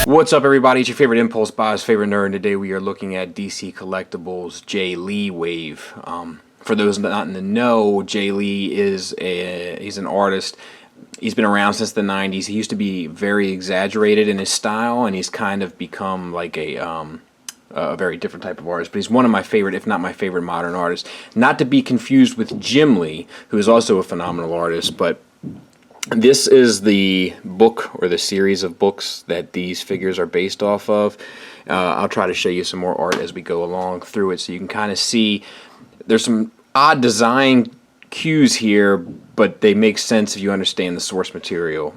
What's up, everybody? It's your favorite impulse buyer's favorite nerd. Today we are looking at DC Collectibles Jae Wave. For those not in the know, Jae Lee is he's an artist. He's been around since the 90s. He used to be very exaggerated in his style, and he's kind of become like a very different type of artist. But he's one of my favorite, if not my favorite, modern artists. Not to be confused with Jim Lee, who is also a phenomenal artist, but this is the book or the series of books that these figures are based off of. I'll try to show you some more art as we go along through it so you can kind of see there's some odd design cues here, but they make sense if you understand the source material.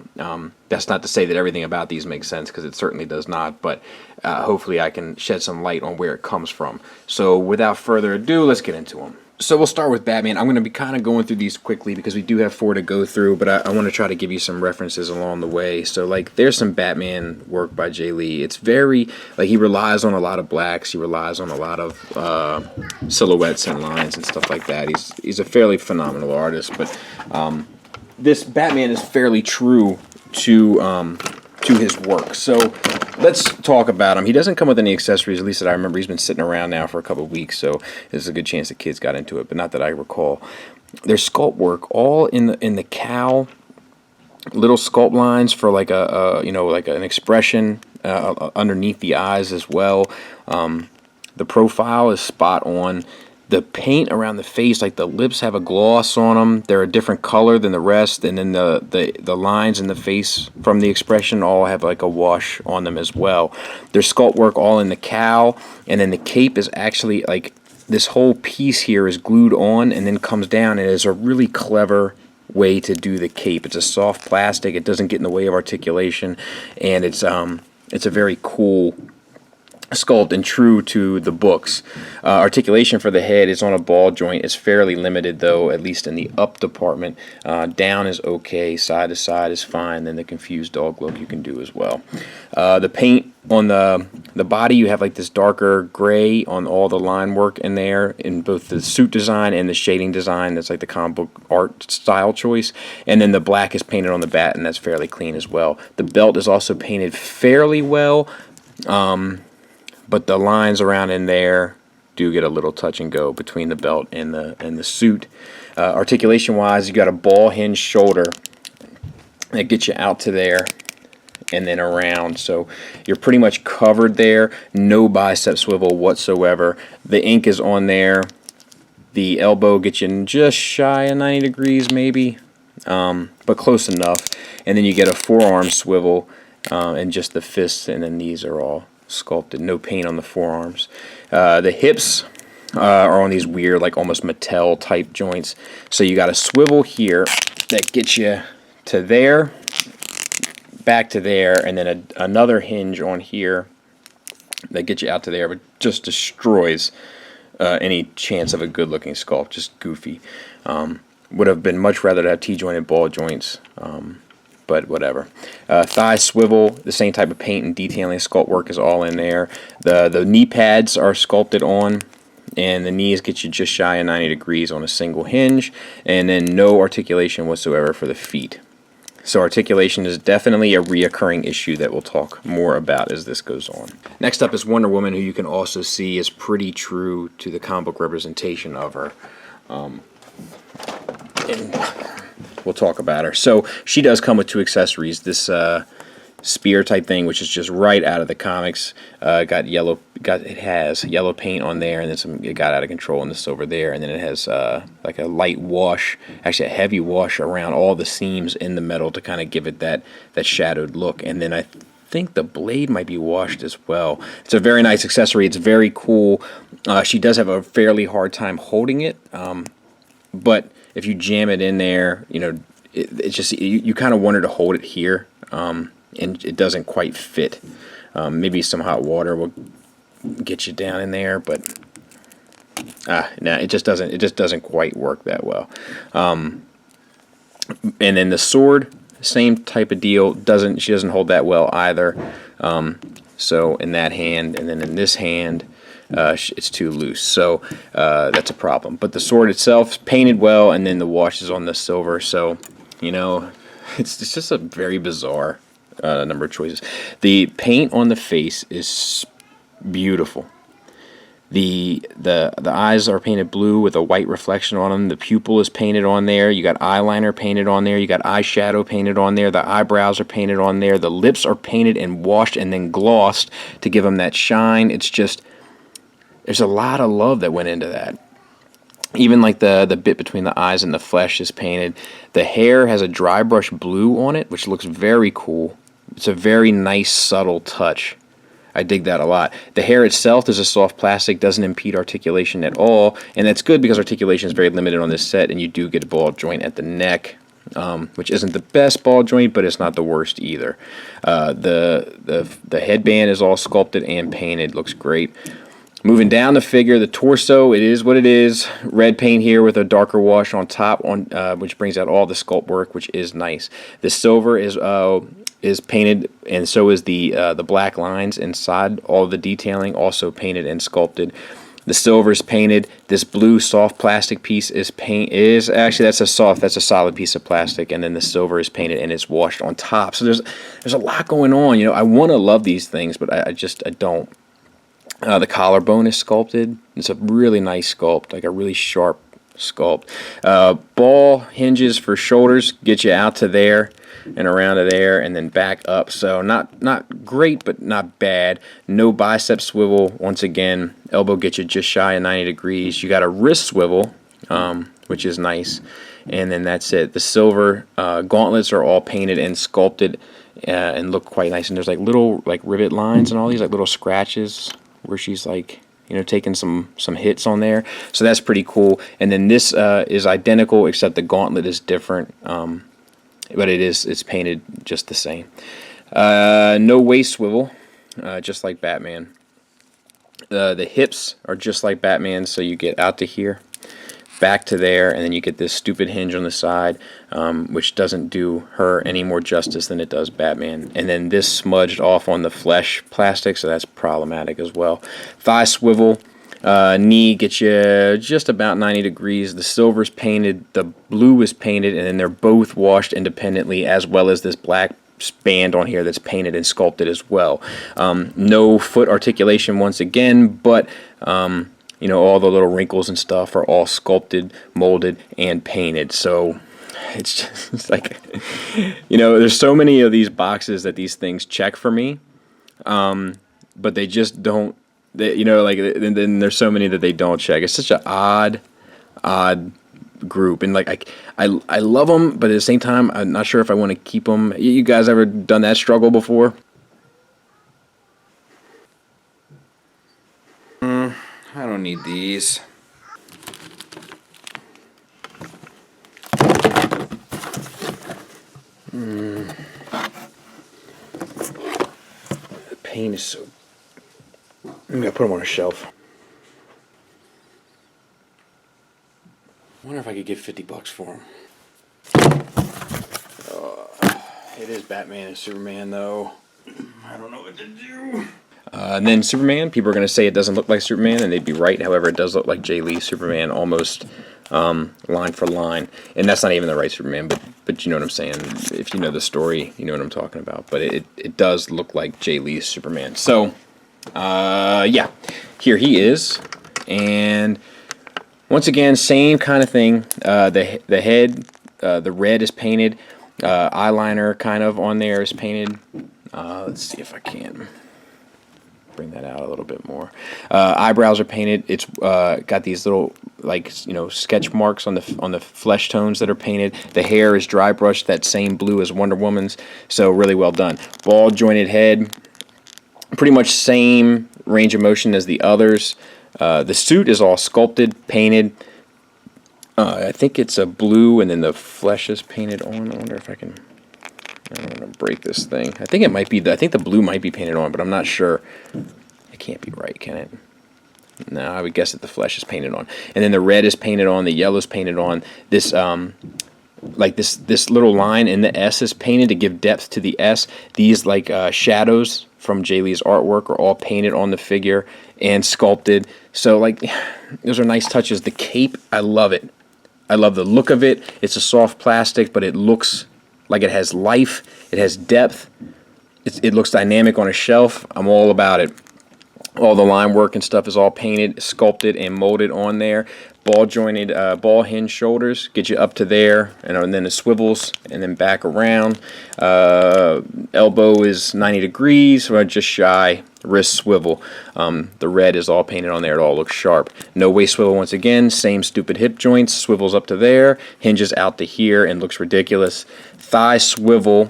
That's not to say that everything about these makes sense, because it certainly does not, but hopefully I can shed some light on where it comes from. So without further ado, let's get into them. So we'll start with Batman. I'm going to be kind of going through these quickly because we do have 4 to go through, but I want to try to give you some references along the way. So, like, there's some Batman work by Jae Lee. It's very, like, he relies on a lot of blacks. He relies on a lot of silhouettes and lines and stuff like that. He's a fairly phenomenal artist, but this Batman is fairly true to his work. So let's talk about him. He doesn't come with any accessories, at least that I remember. He's been sitting around now for a couple of weeks, so there's a good chance the kids got into it, but not that I recall. There's sculpt work all in the cowl, little sculpt lines for like like an expression underneath the eyes as well. The profile is spot on. The paint around the face, like the lips have a gloss on them. They're a different color than the rest, and then the lines in the face from the expression all have like a wash on them as well. There's sculpt work all in the cowl, and then the cape is actually like this whole piece here is glued on and then comes down, and it is a really clever way to do the cape. It's a soft plastic. It doesn't get in the way of articulation, and it's a very cool sculpt and true to the books. Articulation for the head is on a ball joint. It's fairly limited, though, at least in the up department. Down is okay, side to side is fine. Then the confused dog look you can do as well. The paint on the body, you have like this darker gray on all the line work in there, in both the suit design and the shading design. That's like the comic book art style choice. And then the black is painted on the bat, and that's fairly clean as well. The belt is also painted fairly well, but the lines around in there do get a little touch and go between the belt and the suit. Articulation wise, you got a ball hinge shoulder that gets you out to there and then around, so you're pretty much covered there. No bicep swivel whatsoever. The ink is on there. The elbow gets you just shy of 90 degrees maybe, but close enough. And then you get a forearm swivel and just the fists and the knees are all sculpted. No paint on the forearms. The hips are on these weird, like almost Mattel type joints. So you got a swivel here that gets you to there, back to there, and then another hinge on here that gets you out to there, but just destroys any chance of a good looking sculpt. Just goofy. Would have been much rather to have T-jointed ball joints, but whatever. Thigh swivel, the same type of paint and detailing sculpt work is all in there. The knee pads are sculpted on, and the knees get you just shy of 90 degrees on a single hinge, and then no articulation whatsoever for the feet. So articulation is definitely a reoccurring issue that we'll talk more about as this goes on. Next up is Wonder Woman, who you can also see is pretty true to the comic book representation of her. And we'll talk about her. So she does come with 2 accessories. This spear type thing, which is just right out of the comics. It has yellow paint on there, and then it got out of control, and this is over there, and then it has like a light wash, actually a heavy wash around all the seams in the metal to kind of give it that shadowed look. And then I think the blade might be washed as well. It's a very nice accessory. It's very cool. She does have a fairly hard time holding it, but if you jam it in there, it's just you kind of want her to hold it here, and it doesn't quite fit. Maybe some hot water will get you down in there, but No, it just doesn't. It just doesn't quite work that well. And then the sword, same type of deal. She doesn't hold that well either. So in that hand, and then in this hand, it's too loose. So that's a problem. But the sword itself is painted well, and then the wash is on the silver. So you know, it's just a very bizarre number of choices. The paint on the face is beautiful. The eyes are painted blue with a white reflection on them. The pupil is painted on there. You got eyeliner painted on there. You got eyeshadow painted on there. The eyebrows are painted on there. The lips are painted and washed and then glossed to give them that shine. It's just, there's a lot of love that went into that. Even like the bit between the eyes and the flesh is painted. The hair has a dry brush blue on it, which looks very cool. It's a very nice, subtle touch. I dig that a lot. The hair itself is a soft plastic, doesn't impede articulation at all, and that's good because articulation is very limited on this set, and you do get a ball joint at the neck, which isn't the best ball joint, but it's not the worst either. The headband is all sculpted and painted, looks great. Moving down the figure, the torso, it is what it is. Red paint here with a darker wash on top, which brings out all the sculpt work, which is nice. The silver is painted, and so is the black lines inside. All the detailing also painted and sculpted. The silver is painted. This blue soft plastic piece is actually that's a solid piece of plastic, and then the silver is painted and it's washed on top. So there's a lot going on. You know, I want to love these things, but I don't. The collarbone is sculpted. It's a really nice sculpt, like a really sharp sculpt. Ball hinges for shoulders get you out to there and around to there and then back up. So not great, but not bad. No bicep swivel. Once again, elbow gets you just shy of 90 degrees. You got a wrist swivel, which is nice. And then that's it. The silver gauntlets are all painted and sculpted and look quite nice. And there's like little like rivet lines and all these like little scratches where she's like, you know, taking some hits on there. So that's pretty cool. And then this is identical, except the gauntlet is different. But it's painted just the same. No waist swivel, just like Batman. The hips are just like Batman, so you get out to here, back to there, and then you get this stupid hinge on the side, which doesn't do her any more justice than it does Batman. And then this smudged off on the flesh plastic, so that's problematic as well. Thigh swivel. Knee gets you just about 90 degrees. The silver's painted, the blue is painted, and then they're both washed independently, as well as this black band on here that's painted and sculpted as well. No foot articulation once again, but you know, all the little wrinkles and stuff are all sculpted, molded, and painted. So it's just like, you know, there's so many of these boxes that these things check for me, but they just don't. You know, like, and then there's so many that they don't check. It's such an odd group, and like I love them, but at the same time, I'm not sure if I want to keep them. You guys ever done that struggle before? I don't need these. The paint is so. I'm gonna put them on a shelf. I wonder if I could get $50 for them. It is Batman and Superman, though. I don't know what to do. And then Superman, people are going to say it doesn't look like Superman, and they'd be right. However, it does look like Jae Lee's Superman almost line for line. And that's not even the right Superman, but you know what I'm saying. If you know the story, you know what I'm talking about. But it does look like Jae Lee's Superman. So, yeah, here he is. And once again, same kind of thing. The head, the red is painted. Eyeliner kind of on there is painted. Let's see if I can bring that out a little bit more. Eyebrows are painted. It's got these little, like, you know, sketch marks on the flesh tones that are painted. The hair is dry brushed, that same blue as Wonder Woman's. So really well done. Ball jointed head, pretty much same range of motion as the others. The suit is all sculpted, painted. I think it's a blue, and then the flesh is painted on. I wonder if I can. I'm gonna break this thing. I think it might be. I think the blue might be painted on, but I'm not sure. It can't be right, can it? No, I would guess that the flesh is painted on. And then the red is painted on, the yellow is painted on. This like this little line in the S is painted to give depth to the S. These like shadows from Jae Lee's artwork are all painted on the figure and sculpted. So like those are nice touches. The cape, I love it. I love the look of it. It's a soft plastic, but it looks like it has life. It has depth. It looks dynamic on a shelf. I'm all about it. All the line work and stuff is all painted, sculpted, and molded on there. Ball jointed, ball hinge shoulders get you up to there, and then the swivels, and then back around. Elbow is 90 degrees, or just shy. Wrist swivel. The red is all painted on there. It all looks sharp. No waist swivel once again. Same stupid hip joints. Swivels up to there. Hinges out to here and looks ridiculous. Thigh swivel.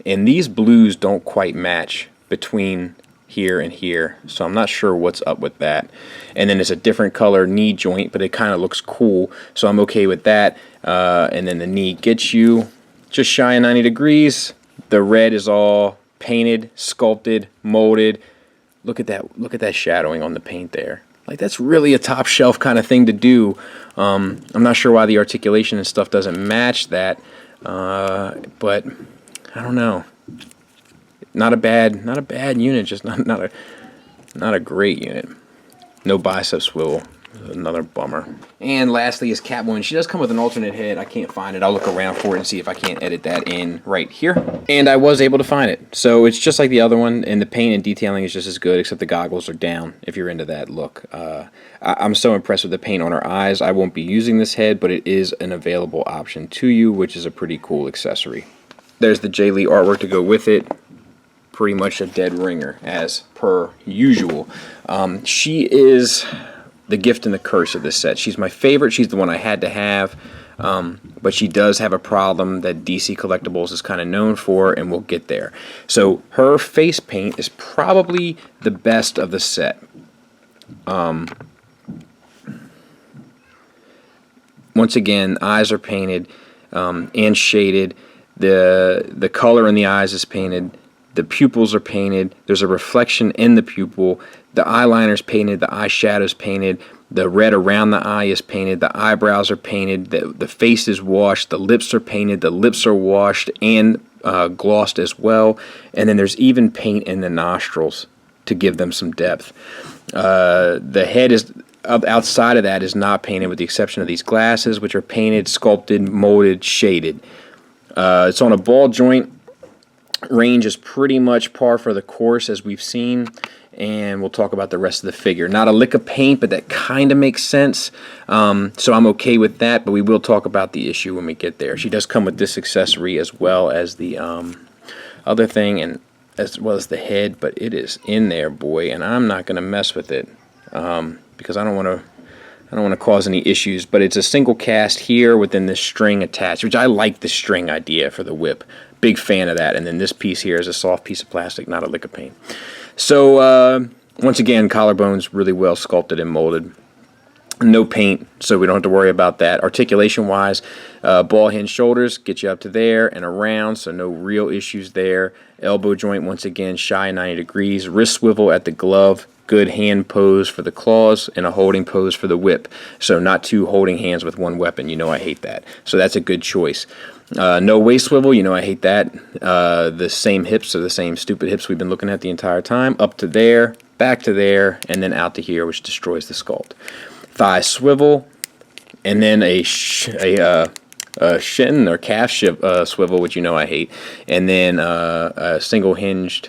And these blues don't quite match between here and here, so I'm not sure what's up with that. And then it's a different color knee joint, but it kind of looks cool, so I'm okay with that. And then the knee gets you just shy of 90 degrees. The red is all painted, sculpted, molded. Look at that shadowing on the paint there. Like, that's really a top shelf kind of thing to do. I'm not sure why the articulation and stuff doesn't match that, but I don't know. Not a bad unit, just not a great unit. No bicep swivel, another bummer. And lastly is Catwoman. She does come with an alternate head. I can't find it. I'll look around for it and see if I can't edit that in right here. And I was able to find it. So it's just like the other one, and the paint and detailing is just as good, except the goggles are down if you're into that look. I'm so impressed with the paint on her eyes. I won't be using this head, but it is an available option to you, which is a pretty cool accessory. There's the Jae Lee artwork to go with it. Pretty much a dead ringer, as per usual. She is the gift and the curse of this set. She's my favorite. She's the one I had to have, but she does have a problem that DC Collectibles is kind of known for, and we'll get there. So her face paint is probably the best of the set. Once again, eyes are painted and shaded. The color in the eyes is painted. The pupils are painted. There's a reflection in the pupil. The eyeliner's painted. The eyeshadow's painted. The red around the eye is painted. The eyebrows are painted. The face is washed. The lips are painted. The lips are washed and glossed as well. And then there's even paint in the nostrils to give them some depth. The head is outside of that is not painted, with the exception of these glasses, which are painted, sculpted, molded, shaded. It's on a ball joint. Range is pretty much par for the course, as we've seen, and we'll talk about the rest of the figure. Not a lick of paint, but that kind of makes sense, so I'm okay with that, but we will talk about the issue when we get there. She does come with this accessory as well as the other thing, and as well as the head, but it is in there, boy, and I'm not going to mess with it because I don't want to cause any issues. But it's a single cast here within this string attached, which I like the string idea for the whip. Big fan of that. And then this piece here is a soft piece of plastic, not a lick of paint. So once again, collarbones really well sculpted and molded. No paint, so we don't have to worry about that. Articulation wise, ball hinge shoulders get you up to there and around, so no real issues there. Elbow joint once again shy of 90 degrees. Wrist swivel at the glove. Good hand pose for the claws and a holding pose for the whip. So not two holding hands with one weapon. You know I hate that. So that's a good choice. No waist swivel. You know I hate that. The same hips are the same stupid hips we've been looking at the entire time. Up to there, back to there, and then out to here, which destroys the sculpt. Thigh swivel, and then a shin or calf swivel, which you know I hate. And then a single hinged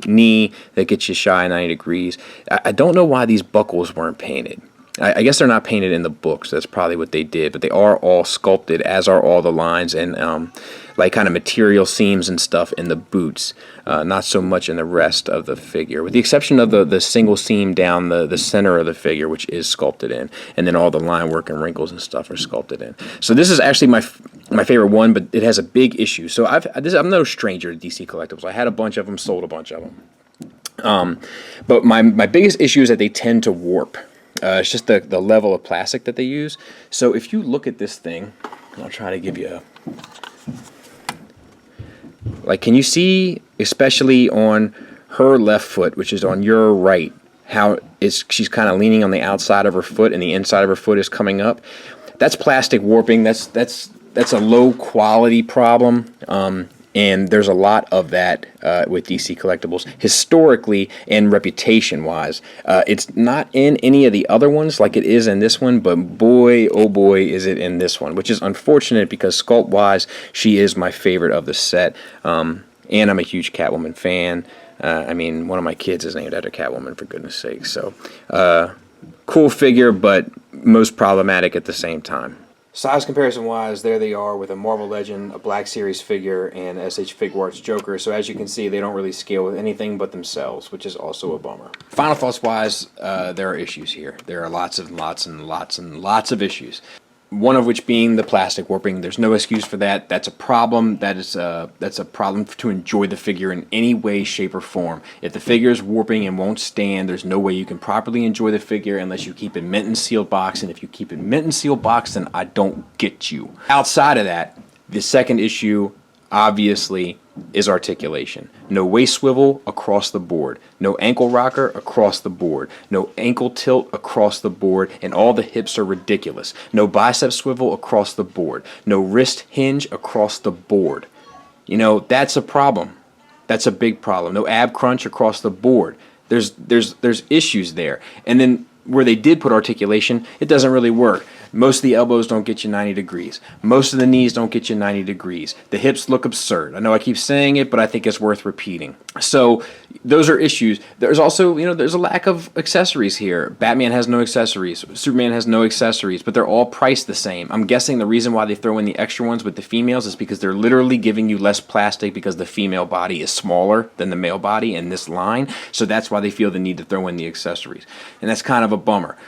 knee that gets you shy of 90 degrees. I don't know why these buckles weren't painted. I guess they're not painted in the books. That's probably what they did, but they are all sculpted, as are all the lines and like kind of material seams and stuff in the boots. Not so much in the rest of the figure, with the exception of the single seam down the center of the figure, which is sculpted in, and then all the line work and wrinkles and stuff are sculpted in. So this is actually my favorite one, but it has a big issue. So I'm no stranger to DC Collectibles. I had a bunch of them, sold a bunch of them. But my biggest issue is that they tend to warp. It's just the level of plastic that they use. So if you look at this thing, I'll try to give you can you see, especially on her left foot, which is on your right, how she's kind of leaning on the outside of her foot and the inside of her foot is coming up. That's plastic warping. That's a low quality problem. And there's a lot of that with DC Collectibles, historically and reputation-wise. It's not in any of the other ones like it is in this one, but boy, oh boy, is it in this one, which is unfortunate because sculpt-wise, she is my favorite of the set. And I'm a huge Catwoman fan. I mean, one of my kids is named after Catwoman, for goodness sake. So, cool figure, but most problematic at the same time. Size comparison wise, there they are with a Marvel Legend, a Black Series figure, and SH Figuarts Joker. So as you can see, they don't really scale with anything but themselves, which is also a bummer. Final thoughts wise, there are issues here. There are lots of issues. One of which being the plastic warping. There's no excuse for that. That's a problem. That's a problem to enjoy the figure in any way, shape, or form. If the figure is warping and won't stand, there's no way you can properly enjoy the figure unless you keep it mint and sealed box. And if you keep it mint and sealed box, then I don't get you. Outside of that, the second issue, obviously, is articulation. No waist swivel across the board. No ankle rocker across the board. No ankle tilt across the board, and all the hips are ridiculous. No bicep swivel across the board. No wrist hinge across the board. You know, that's a problem. That's a big problem. No ab crunch across the board. There's issues there. And then where they did put articulation, it doesn't really work. Most of the elbows don't get you 90 degrees. Most of the knees don't get you 90 degrees. The hips look absurd. I know I keep saying it, but I think it's worth repeating. So those are issues. There's also, there's a lack of accessories here. Batman has no accessories. Superman has no accessories, but they're all priced the same. I'm guessing the reason why they throw in the extra ones with the females is because they're literally giving you less plastic because the female body is smaller than the male body in this line. So that's why they feel the need to throw in the accessories. And that's kind of a bummer.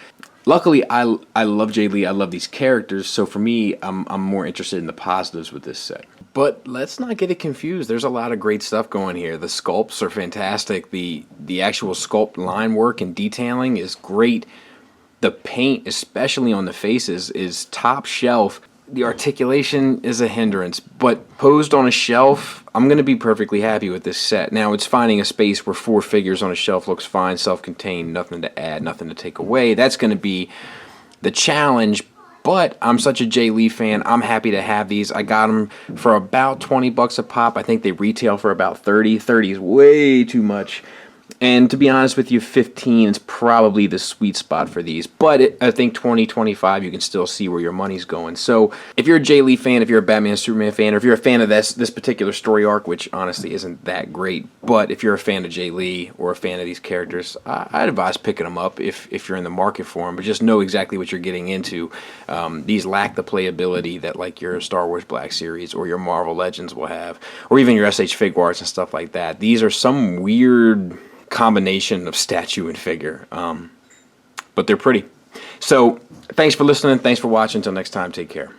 Luckily, I love Jae Lee. I love these characters. So for me, I'm more interested in the positives with this set. But let's not get it confused. There's a lot of great stuff going here. The sculpts are fantastic. The actual sculpt line work and detailing is great. The paint, especially on the faces, is top shelf. The articulation is a hindrance, but posed on a shelf, I'm going to be perfectly happy with this set. Now, it's finding a space where 4 figures on a shelf looks fine, self-contained, nothing to add, nothing to take away. That's going to be the challenge, but I'm such a Jae Lee fan. I'm happy to have these. I got them for about 20 bucks a pop. I think they retail for about 30. 30 is way too much. And to be honest with you, 15 is probably the sweet spot for these. But I think 20, 25, you can still see where your money's going. So if you're a Jae Lee fan, if you're a Batman Superman fan, or if you're a fan of this particular story arc, which honestly isn't that great, but if you're a fan of Jae Lee or a fan of these characters, I'd advise picking them up if you're in the market for them. But just know exactly what you're getting into. These lack the playability that like your Star Wars Black Series or your Marvel Legends will have, or even your SH Figuarts and stuff like that. These are some weird combination of statue and figure, but they're pretty. So thanks for listening, thanks for watching. Until next time, take care.